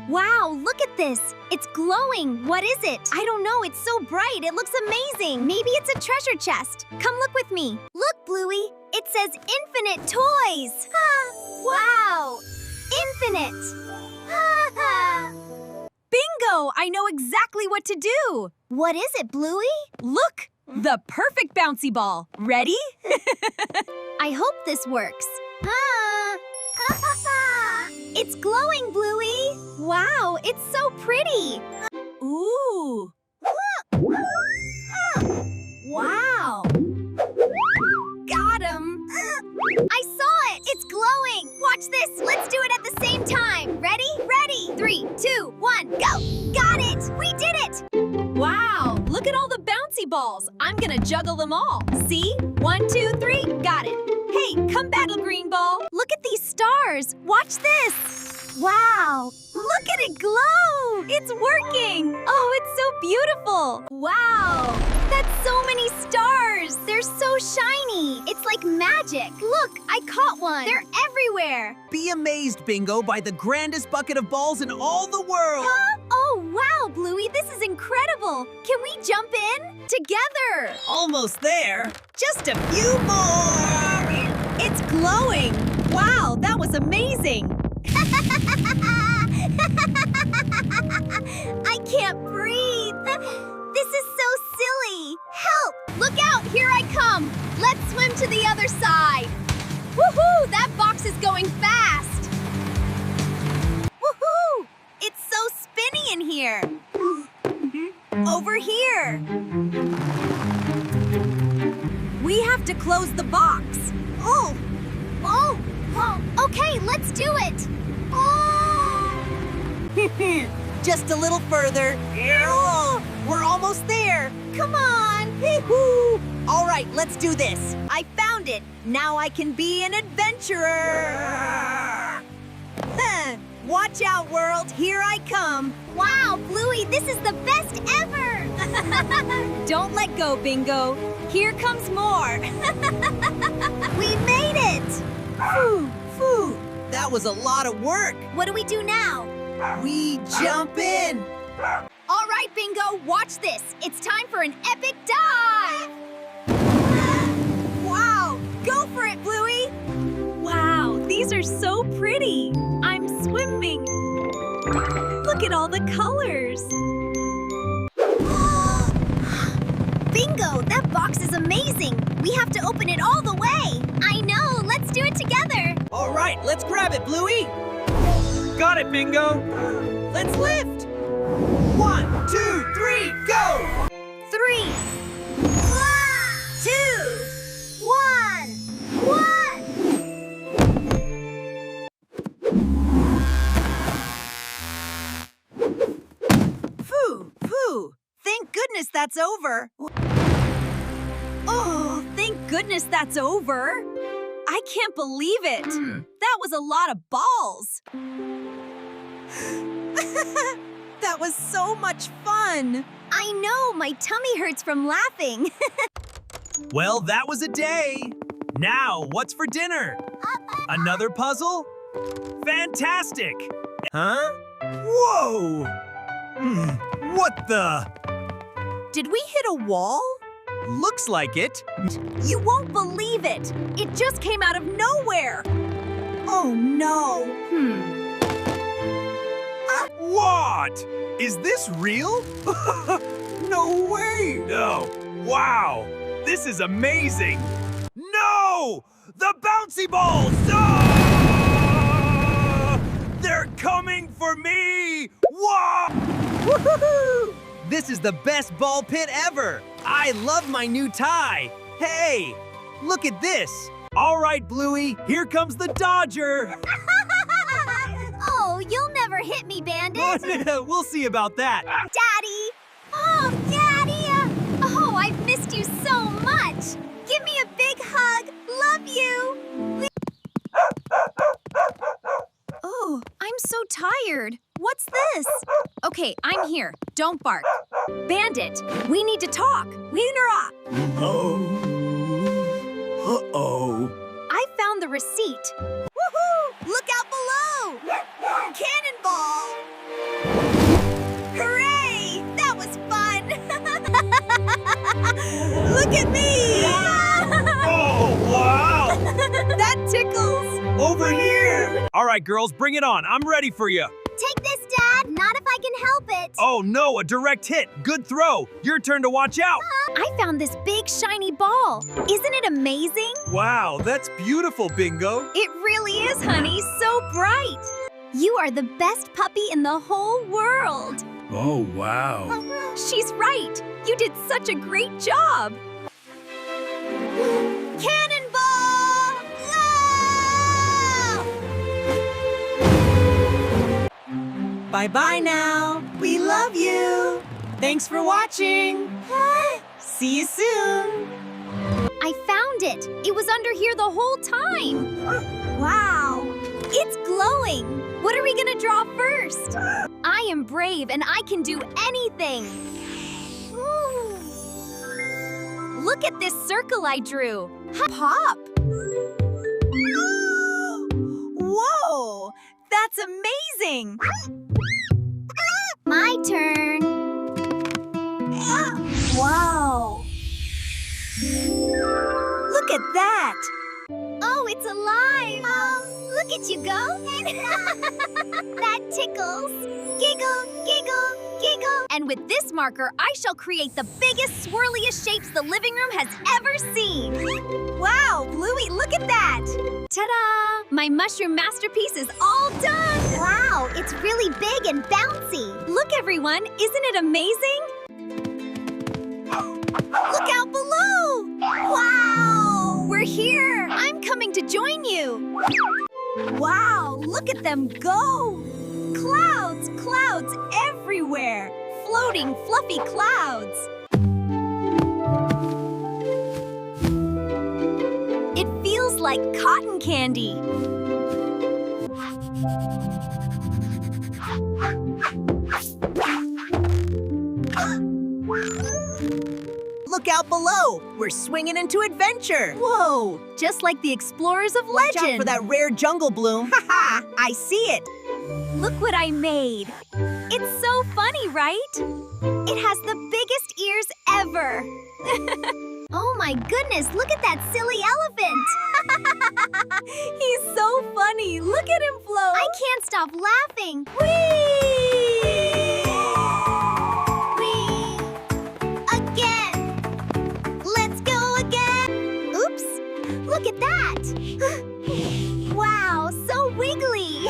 Wow, look at this. It's glowing. What is it? I don't know. It's so bright. It looks amazing. Maybe it's a treasure chest. Come look with me. Look, Bluey. It says infinite toys. Wow. Infinite. Bingo! I know exactly what to do. What is it, Bluey? Look, the perfect bouncy ball. Ready? I hope this works. It's glowing, Bluey. Wow, it's so pretty. Ooh. Wow. Got him. I saw it. It's glowing. Watch this. Let's do it at the same time. Ready? Ready. 3, 2, 1, go. Got it. We did it. Wow, look at all the bouncy balls. I'm gonna juggle them all. See? 1, 2, 3, got it. Hey, come battle, green ball. Look at these stars. Watch this. Wow. Look at it glow. It's working. Oh, it's so beautiful. Wow. That's so many stars. They're so shiny. It's like magic. Look, I caught one. They're everywhere. Be amazed, Bingo, by the grandest bucket of balls in all the world. Huh? Oh, wow, Bluey, this is incredible. Can we jump in? Together. Almost there. Just a few more. It's glowing. Wow, that was amazing. I can't breathe. This is so silly. Help! Look out, here I come. Let's swim to the other side. Woohoo! That box is going fast. Woohoo! It's so spinny in here. Over here. We have to close the box. Oh! Okay, let's do it. Just a little further. We're almost there. Come on. Woo-hoo. All right, let's do this. I found it. Now I can be an adventurer. Watch out, world. Here I come. Wow, Bluey, this is the best ever. Don't let go, Bingo. Here comes more. We made it. Phew. That was a lot of work. What do we do now? We jump in. All right, Bingo, watch this. It's time for an epic dive. Wow, go for it, Bluey. Wow, these are so pretty. I'm swimming. Look at all the colors. Bingo, that box is amazing. We have to open it all the way. I know, let's do it together. All right, let's grab it, Bluey. Got it, Bingo! Let's lift. 1, 2, 3, go! 3, 2, 1. Phew. Thank goodness that's over. Oh, thank goodness that's over. I can't believe it. That was a lot of balls. That was so much fun. I know, my tummy hurts from laughing. Well, that was a day. Now, what's for dinner? Another puzzle? Fantastic! Huh? Whoa! What the? Did we hit a wall? Looks like it. You won't believe it. It just came out of nowhere. Oh no. What? Is this real? No way! No. Wow! This is amazing! No! The bouncy balls! Ah! They're coming for me! Whoa! Woohoo! This is the best ball pit ever. I love my new tie. Hey, look at this. All right, Bluey, here comes the Dodger! Oh, you'll never hit me, Bandit. We'll see about that. Daddy! Oh, Daddy! Oh, I've missed you so much. Give me a big hug. Love you. Oh, I'm so tired. What's this? Okay, I'm here. Don't bark. Bandit, we need to talk. Wiener up. Uh-oh. I found the receipt. Woohoo! Look out below! Cannonball! Look at me! Oh, wow! That tickles! Over here! All right, girls, bring it on. I'm ready for you. Take this, Dad. Not if I can help it. Oh, no, a direct hit. Good throw. Your turn to watch out. I found this big shiny ball. Isn't it amazing? Wow, that's beautiful, Bingo. It really is, honey. So bright. You are the best puppy in the whole world. Oh, wow. She's right. You did such a great job. Cannonball! Wow! Bye-bye now. We love you. Thanks for watching. See you soon. I found it. It was under here the whole time. Wow. It's glowing. What are we gonna draw first? I am brave and I can do anything. Look at this circle I drew. Pop. Whoa! That's amazing! My turn. Wow! Look at that! Oh, it's alive. Look at you go. That tickles. Giggle, giggle, giggle. And with this marker, I shall create the biggest, swirliest shapes the living room has ever seen. Wow, Bluey, look at that! Ta-da! My mushroom masterpiece is all done! Wow, it's really big and bouncy. Look, everyone, isn't it amazing? Look out below! Wow! We're here! I'm coming to join you! Wow, look at them go! Clouds, clouds everywhere! Floating, fluffy clouds! It feels like cotton candy! Look out below. We're swinging into adventure. Whoa! Just like the explorers of Watch legend! out for that rare jungle bloom. Ha ha! I see it. Look what I made! It's so funny, right? It has the biggest ears ever! Oh my goodness, look at that silly elephant. He's so funny! Look at him float! I can't stop laughing. Whee! Whee! Again. Let's go again. Oops. Look at that. Wow, so wiggly.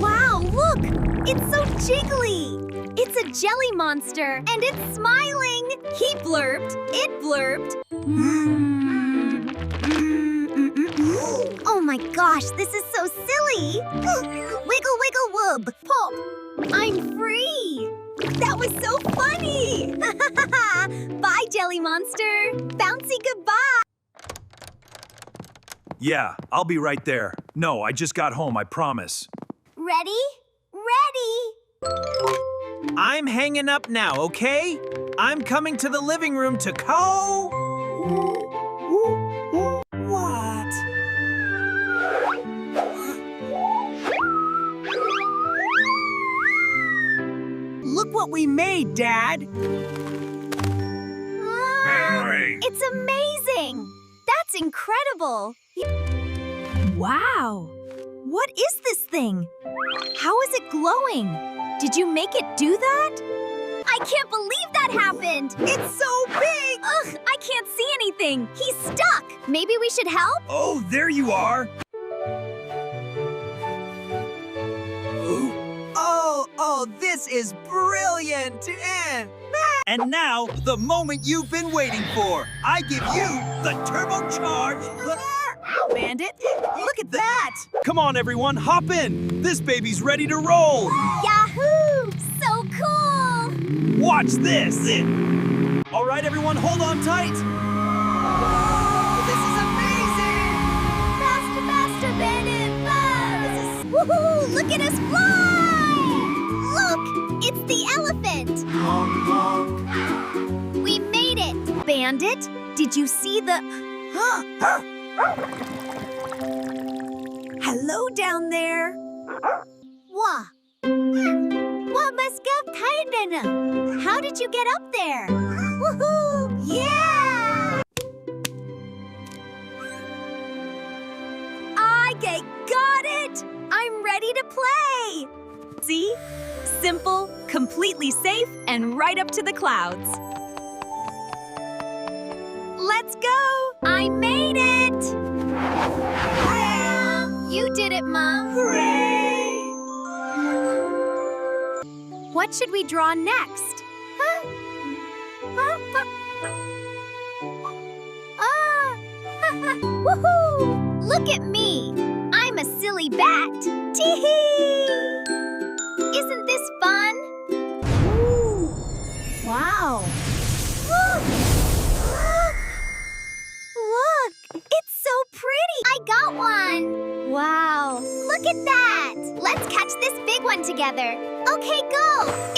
Wow, look! It's so jiggly! It's a jelly monster, and it's smiling! He blurped, it blurped. Oh my gosh, this is so silly. Wiggle, wiggle, wub. Pop. I'm free! That was so funny! Bye, jelly monster! Bouncy goodbye! Yeah, I'll be right there. No, I just got home, I promise. Ready? Ready. I'm hanging up now, okay? I'm coming to the living room to What? Look what we made, Dad. Henry! It's amazing! That's incredible! Wow! What is this thing? How is it glowing? Did you make it do that? I can't believe that happened! It's so big! Ugh, I can't see anything! He's stuck! Maybe we should help? Oh, there you are! Oh, this is brilliant! And now, the moment you've been waiting for. I give you the turbocharged... Bandit, look at that! Come on, everyone, hop in! This baby's ready to roll! Yahoo! So cool! Watch this! All right, everyone, hold on tight! This is amazing! Faster, faster, Bandit! Woohoo! Look at us fly! Look! It's the elephant! We made it! Bandit, did you see the... Hello down there. What? What must go tighten? How did you get up there? Woohoo! Yeah! Got it! I'm ready to play! See? Simple, completely safe, and right up to the clouds. Let's go! I made it! You did it, Mom. Hooray! What should we draw next? Huh? Woohoo! Look at me! I'm a silly bat. Tee-hee! Isn't this fun? Ooh. Wow. Look! It's so pretty! I got one! Wow! Look at that! Let's catch this big one together. Okay, go!